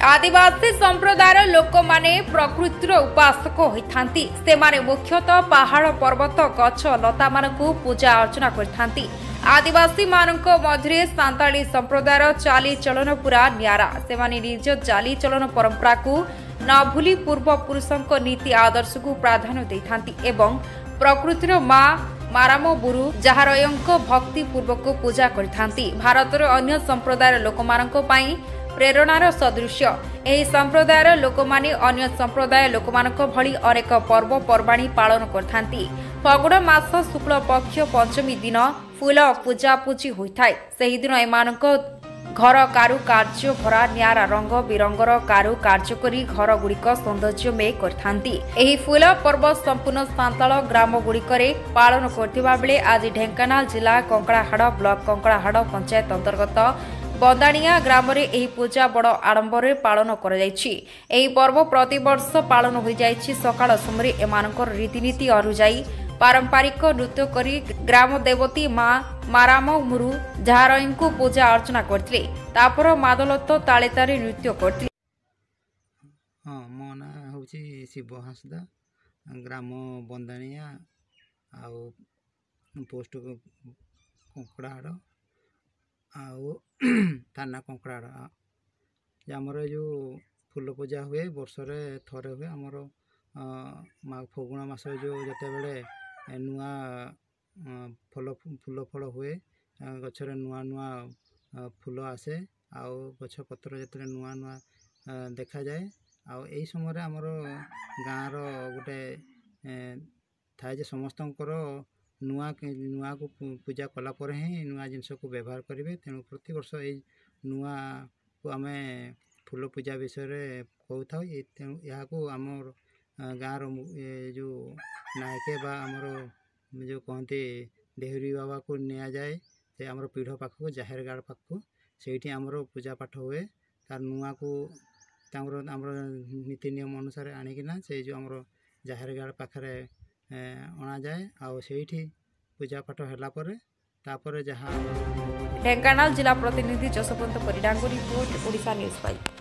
आदिवासी संप्रदायर लोक माने प्रकृतिर उपासक होइथांती। सेमाने मुख्यतः पहाड़ पर्वत गछ लता मानकु पूजा अर्चना करथांती। आदिवासी मानक मध्य सांताली संप्रदायर चाली चलन पूरा न्यारा। सेमाने निज चाली चलन परंपरा को न भूली पूर्व पुरुषों नीति आदर्श को प्राधान्य देथांती एवं प्रकृतिर माँ माराम बुरु जहारयंक भक्ति पूर्वक पूजा करथांती। भारतर अन्य संप्रदायर लोकमानंक पई प्रेरणार सदृश एही संप्रदायर लोक माने अन्य संप्रदाय लोकमानंक भली अनेक पर्व पर्वाणी पालन करथांती। फगुण मास शुक्ल पक्ष पंचमी दिन फूल पूजा पूजी होइथाय। सेही दिन एमानंक घर कारू कार्य भरा न्यारा रंग बिरंगर कारू कार्य करी घर गुड़िक सौंदर्यमय करथांती। एही फूल पर्व संपूर्ण सांताल ग्राम गुड़िकरे पालन करथिबा बेले आज ढेंकानाल जिला कंकड़ाहाड़ ब्लॉक कंकड़ाहाड़ पंचायत अंतर्गत बंदाणिया ग्राम रे एही पूजा बड़ आडंबर पालन कर जायछि। एही पर्व प्रतिवर्ष पालन हो जायछि। सकाळ समय एमानकर रीतिनीति अनुଯାयी पारंपरिक नृत्य करी ग्राम देवती माँ माराम मुरु झारईंकु पूजा अर्चना करथिले। तापर मादलत ताले तारे नृत्य करथिले। हाँ मो ना होछि शिव हासदा ग्राम बंदाणिया आउ पोस्ट कंकड़ाहाड़ आउ थाना कंकड़ाहाड़ आमर जो फूल पूजा हुए वर्ष थरे हुए आमर फगुण मास जो जिते बड़े नुआ फूल फल हुए गचर नुआ नुआ फूल आसे आउ गछ पत्र जिते नुआ नुआ देखा जाए आउ एई समय आमर गाँव गोटे थाए जे समस्तंकर नुआ नुआ को पूजा कला पर ही नुआ जिनस को व्यवहार करेंगे। तेणु प्रति वर्ष ये नुआ को आम फूल पूजा विषय कहू था। तेणु यहाँ को आमर गाँव जो नायके बा आमर जो कहते देहरी बाबा को निया जाए से आमर पीढ़ पाखक जाहेर गाड़ पाखक से आमर पूजा पाठ हुए तार नुआ को आमर नीति नियम अनुसार आणिकिना से जो आमर जाहेर गाड़ पाखरे अणा जाए आउ से पूजा पाठ होला परे तापर जहाँ ढेंकानाल जिला प्रतिनिधि जसवंत परिडांगो रिपोर्ट ओडिशा न्यूज 5।